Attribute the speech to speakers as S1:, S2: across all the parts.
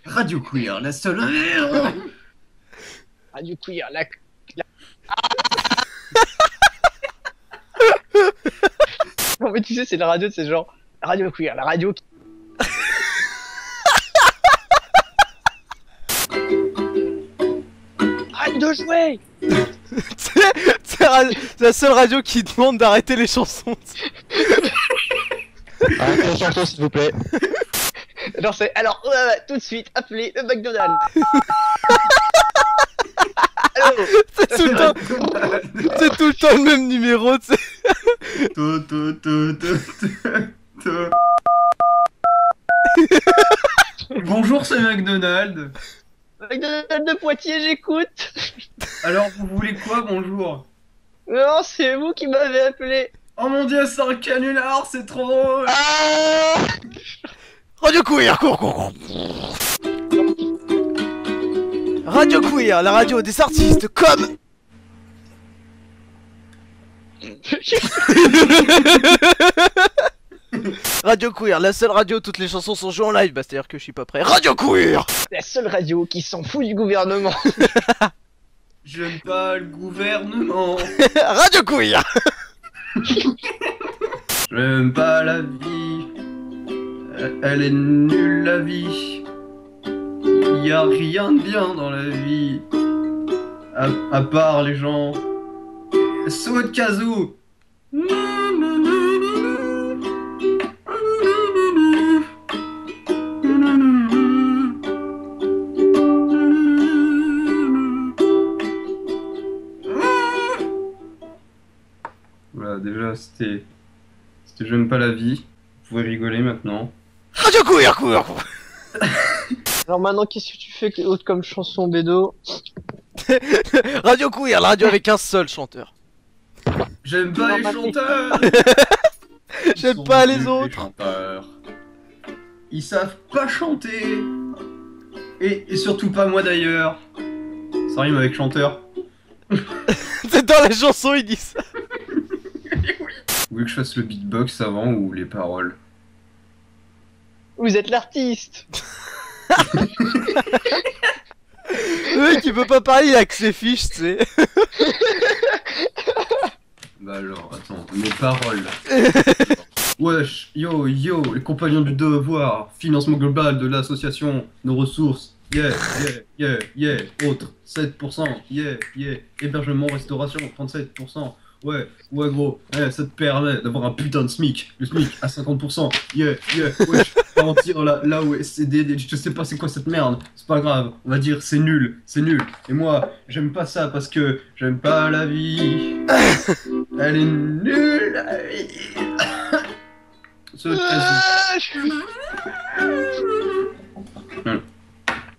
S1: Radio Queer, la seule...
S2: Radio Queer, la... Non mais tu sais, c'est la radio, c'est genre... Radio Queer, la radio qui... Arrête de jouer.
S3: C'est la seule radio qui demande d'arrêter les chansons.
S4: Arrêtez la chanson s'il vous plaît.
S2: Genre c'est... Alors, tout de suite, appelez le McDonald's. Allô.
S3: C'est tout le temps le même numéro, tu sais.
S1: Bonjour, c'est McDonald's.
S2: McDonald's de Poitiers, j'écoute.
S1: Alors, vous voulez quoi, bonjour?
S2: Non, c'est vous qui m'avez appelé.
S1: Oh mon dieu, c'est un canular, c'est trop drôle.
S3: Radio Queer, cours. Radio Queer, la radio des artistes comme... Radio Queer, la seule radio où toutes les chansons sont jouées en live, bah c'est à dire que je suis pas prêt. Radio Queer.
S2: La seule radio qui s'en fout du gouvernement.
S1: J'aime pas le gouvernement.
S3: Radio Queer.
S1: J'aime pas la vie. Elle est nulle la vie. Y a rien de bien dans la vie. À part les gens. Saut de kazoo. Voilà, déjà c'était J'aime pas la vie. Vous pouvez rigoler maintenant.
S3: Radio Queer, cours.
S2: Alors maintenant, qu'est-ce que tu fais autre comme chanson, Bédo?
S3: Radio Queer, la radio avec un seul chanteur.
S1: J'aime pas les chanteurs.
S3: J'aime pas les autres.
S1: Chanteurs. Ils savent pas chanter. Et surtout pas moi d'ailleurs. Ça rime avec chanteur.
S3: C'est dans la chanson, ils disent ça.
S1: Vous voulez que je fasse le beatbox avant ou les paroles?
S2: Vous êtes l'artiste.
S3: Le mec il peut pas parler, il a que ses fiches, tu sais.
S1: Bah alors, attends, mes paroles. Wesh, yo, les compagnons du devoir, financement global de l'association, nos ressources, yeah, autres, 7%, yeah, hébergement, restauration, 37%, ouais, gros, ça te permet d'avoir un putain de SMIC, le SMIC à 50%, wesh, garantir là où c'est je sais pas c'est quoi cette merde, c'est pas grave, on va dire c'est nul, et moi, j'aime pas ça parce que j'aime pas la vie, elle est nulle, la vie.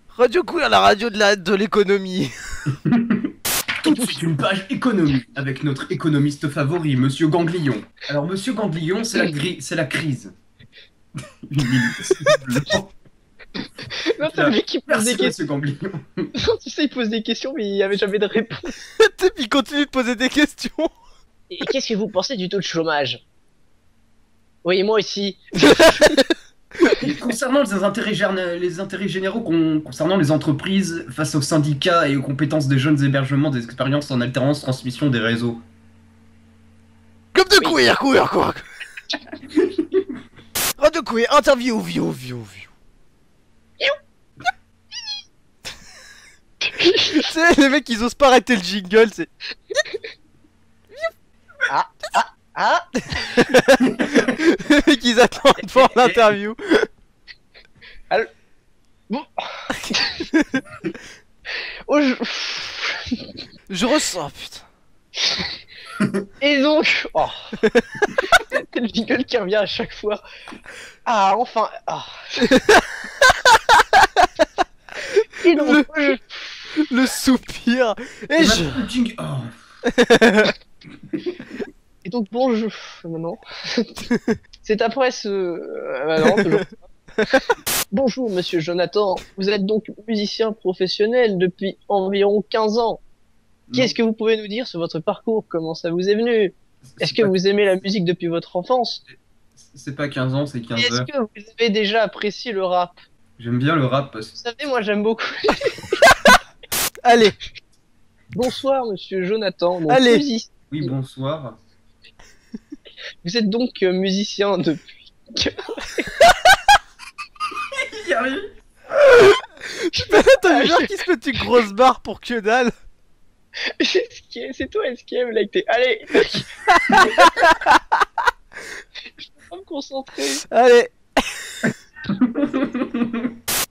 S3: Radio Queer, la radio de l'économie.
S1: Tout de suite une page économie avec notre économiste favori, Monsieur Ganglion. Alors Monsieur Ganglion, c'est la crise.
S2: Non, c'est le mec qui pose des
S1: Merci Monsieur
S2: questions.
S1: Ganglion.
S2: Non, tu sais, il pose des questions, mais il y avait jamais de réponse.
S3: Et puis il continue de poser des questions.
S2: Et qu'est-ce que vous pensez du taux de chômage? Oui, moi aussi.
S1: Et concernant les intérêts généraux concernant les entreprises face aux syndicats et aux compétences des jeunes hébergements des expériences en alternance transmission des réseaux.
S3: Comme de Queer. Radio Queer, interview, view. Tu sais, les mecs ils osent pas arrêter le jingle, c'est...
S2: Ah.
S3: Les mecs ils attendent pour l'interview.
S2: Bon. Oh,
S3: Je ressens, putain.
S2: Et donc... Oh. C'est le jingle qui revient à chaque fois. Ah, enfin... Ah. Et donc...
S3: Le soupir. Et je...
S2: Et donc bonjour maintenant. C'est après ce... non, toujours pas. Bonjour monsieur Jonathan, vous êtes donc musicien professionnel depuis environ 15 ans. Qu'est-ce que vous pouvez nous dire sur votre parcours? Comment ça vous est venu? Est-ce que vous aimez la musique depuis votre enfance?
S1: C'est pas 15 ans, c'est 15
S2: Est-ce
S1: heures.
S2: que vous avez déjà apprécié le rap?
S1: J'aime bien le rap parce
S2: Vous savez, moi j'aime beaucoup.
S3: Allez,
S2: Bonsoir, monsieur Jonathan. Donc,
S3: Allez.
S1: oui, bonsoir.
S2: Vous êtes donc musicien depuis.
S1: Il y arrive.
S3: t'as vu genre qui se met une grosse barre pour que dalle.
S2: C'est toi, SKM, là, que t'es. Allez. Je peux pas me concentrer.
S3: Allez,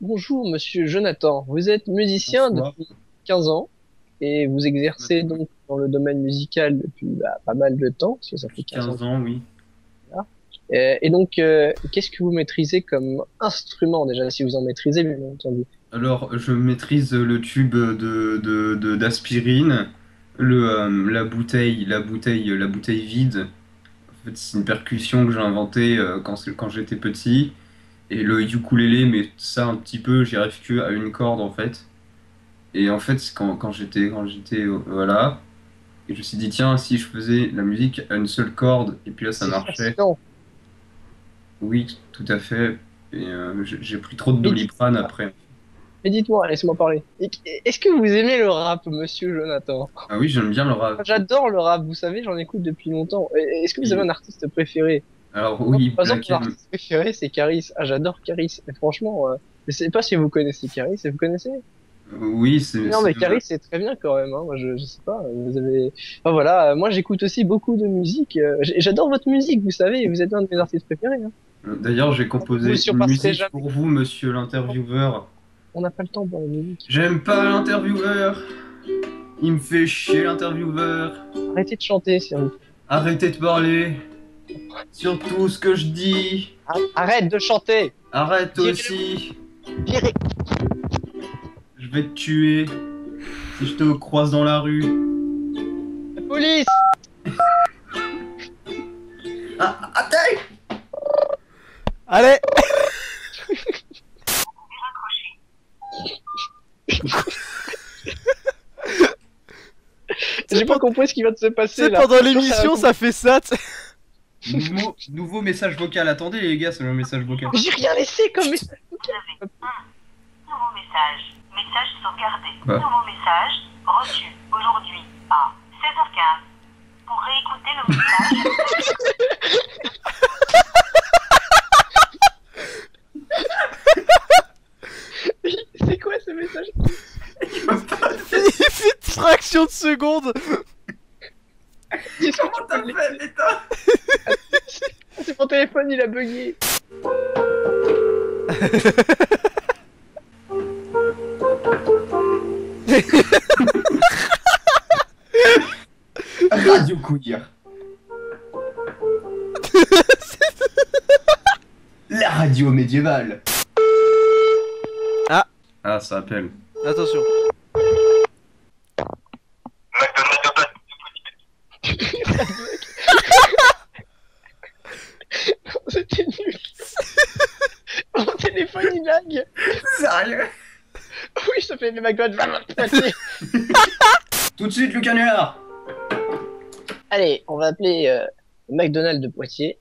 S2: Bonjour, monsieur Jonathan. Vous êtes musicien
S1: Bonsoir.
S2: depuis 15 ans et vous exercez donc dans le domaine musical depuis pas mal de temps, parce que ça fait 15 ans.
S1: 15 ans, oui.
S2: Et donc, qu'est-ce que vous maîtrisez comme instrument déjà, si vous en maîtrisez, bien entendu?
S1: Alors, je maîtrise le tube d'aspirine, la bouteille vide. En fait, c'est une percussion que j'ai inventée quand j'étais petit. Et le ukulélé, mais ça un petit peu, j'y arrive que à une corde en fait. Et en fait, voilà. Et je me suis dit, tiens, si je faisais la musique à une seule corde, et puis là ça
S2: C'est
S1: marchait.
S2: fascinant.
S1: Oui, tout à fait. Et j'ai pris trop de Doliprane après.
S2: Mais dites-moi, laissez-moi parler. Est-ce que vous aimez le rap, monsieur Jonathan?
S1: Ah oui, j'aime bien le rap.
S2: J'adore le rap, vous savez, j'en écoute depuis longtemps. Est-ce que vous avez un artiste préféré?
S1: Alors oui,
S2: Par exemple,
S1: Black
S2: mon
S1: M.
S2: artiste préféré, c'est Caris. Ah, j'adore Caris. Et franchement, je sais pas si vous connaissez Caris. Vous connaissez?
S1: Oui,
S2: Non, mais Caris, c'est très bien quand même. Hein. Moi, je sais pas. Vous avez. Enfin, voilà. Moi, j'écoute aussi beaucoup de musique. J'adore votre musique, vous savez. Vous êtes un de mes artistes préférés. Hein.
S1: D'ailleurs, j'ai composé
S2: Vous
S1: une
S2: surpasserez
S1: musique
S2: jamais.
S1: pour vous, monsieur l'intervieweur.
S2: On n'a pas le temps pour la musique.
S1: J'aime pas l'intervieweur. Il me fait chier l'intervieweur.
S2: Arrêtez de chanter, s'il vous plaît.
S1: Arrêtez de parler. Sur tout ce que je dis.
S2: Arrête de chanter.
S1: Arrête
S2: Virez-le.
S1: aussi.
S2: Virez.
S1: Je vais te tuer. Si je te croise dans la rue.
S2: La police.
S1: Ah, attends.
S3: allez.
S2: J'ai pas compris ce qui vient de se passer
S3: C'est
S2: là.
S3: pendant l'émission, ça fait ça. Tu sais.
S1: Nouveau message vocal. Attendez les gars, c'est le message vocal.
S2: J'ai rien laissé comme message.
S5: Nouveau message. Message sauvegardé.
S1: Quoi
S5: Nouveau message reçu aujourd'hui à 16h15. Pour réécouter le message,
S2: C'est quoi ce message?
S3: Il fait une fraction de seconde.
S2: C'est mon téléphone, il a bugué.
S1: Radio Queer. La radio médiévale. Ah, ça appelle.
S3: Attention.
S2: C'était nul. Mon téléphone il lag.
S1: Sérieux?
S2: Oui, ça fait le McDonald's.
S1: Tout de suite, le canular.
S2: Allez, on va appeler le McDonald's de Poitiers.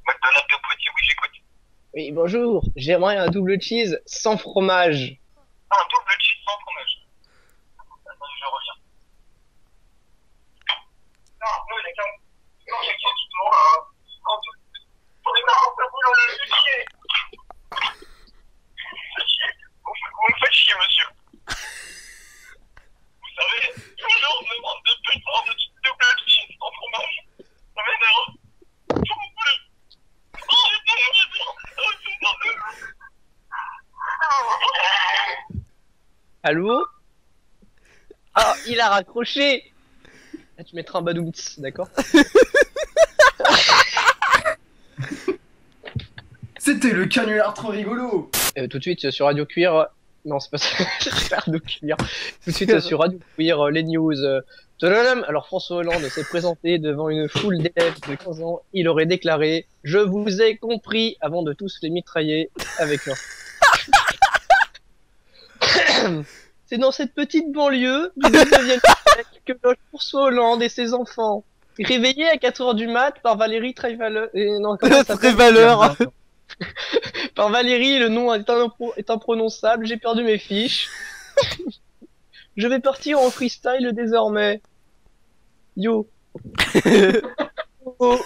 S5: McDonald's de Poitiers, oui, j'écoute.
S2: Oui, bonjour. J'aimerais un double cheese sans fromage.
S5: Un double cheese sans fromage. Attends, je reviens. Non, nous, les gars, non, j'ai qui demande on est marrant, ça boule, on est chier. Vous me faites chier, monsieur. Vous savez, toujours on me demande de putain de double cheese sans fromage. Ça m'énerve. Je m'en veux. Oh,
S2: Allô? Ah, il a raccroché. Ah, tu mettras un badoumts, d'accord?
S1: C'était le canular trop rigolo.
S2: Tout de suite sur Radio Cuir. Non, c'est pas ça. J'espère de cuir. Tout de suite sur Radio Queer, les news. Tadadam. Alors François Hollande s'est présenté devant une foule d'élèves de 15 ans. Il aurait déclaré: je vous ai compris, avant de tous les mitrailler avec leur. C'est dans cette petite banlieue du 19e siècle que loge François Hollande et ses enfants. Réveillés à 4h du mat par Valérie Trierweiler. Non, comment ça s'appelle ?
S3: Trierweiler.
S2: Par Valérie, le nom est imprononçable, j'ai perdu mes fiches. Je vais partir en freestyle désormais. Yo. Oh.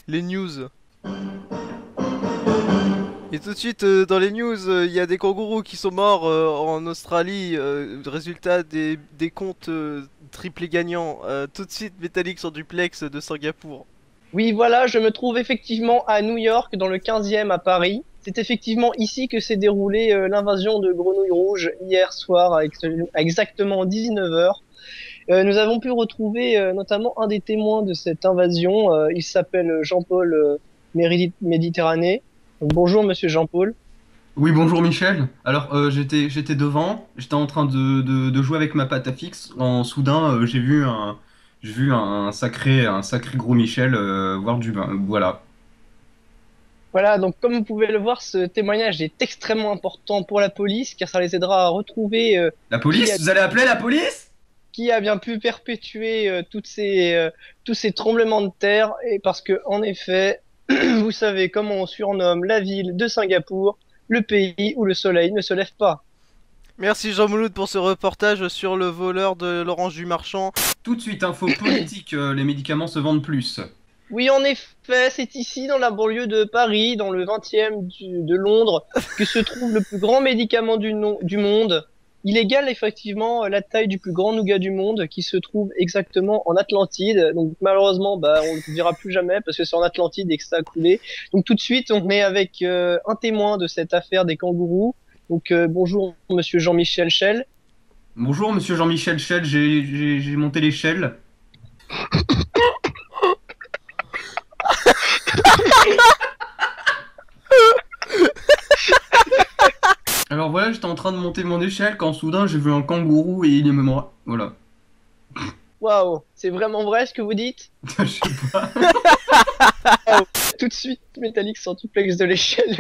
S3: Les news. Et tout de suite, dans les news, il y a des kangourous qui sont morts en Australie. Résultat des comptes triplés gagnants. Tout de suite, Métallique sur duplex de Singapour.
S2: Oui, voilà, je me trouve effectivement à New York, dans le 15e à Paris. C'est effectivement ici que s'est déroulée l'invasion de grenouilles rouges hier soir à exactement 19h. Nous avons pu retrouver notamment un des témoins de cette invasion. Il s'appelle Jean-Paul Méditerranée. Donc, bonjour monsieur Jean-Paul.
S1: Oui, bonjour Michel. Alors, j'étais devant, j'étais en train de jouer avec ma pâte à fixe. Soudain, j'ai vu un sacré gros Michel voir du vin. Voilà.
S2: Voilà, donc comme vous pouvez le voir, ce témoignage est extrêmement important pour la police, car ça les aidera à retrouver
S1: La police? Vous allez appeler la police?
S2: Qui a bien pu perpétuer tous ces tremblements de terre, et parce que en effet, vous savez comment on surnomme la ville de Singapour, le pays où le soleil ne se lève pas.
S3: Merci Jean Mouloud pour ce reportage sur le voleur de l'orange du marchand.
S1: Tout de suite, info politique, les médicaments se vendent plus.
S2: Oui, en effet, c'est ici, dans la banlieue de Paris, dans le 20e de Londres, que se trouve le plus grand médicament du monde. Il égale effectivement la taille du plus grand nougat du monde, qui se trouve exactement en Atlantide. Donc malheureusement, on ne le dira plus jamais parce que c'est en Atlantide et que ça a coulé. Donc tout de suite, on est avec un témoin de cette affaire des kangourous. Donc bonjour monsieur Jean-Michel Schell.
S1: Bonjour monsieur Jean-Michel Schell, j'ai monté l'échelle. Alors voilà, j'étais en train de monter mon échelle quand soudain j'ai vu un kangourou et il est mort. Voilà.
S2: Waouh, c'est vraiment vrai ce que vous dites?
S1: Je sais pas.
S2: Wow. Tout de suite, Métallique sans duplex de l'échelle.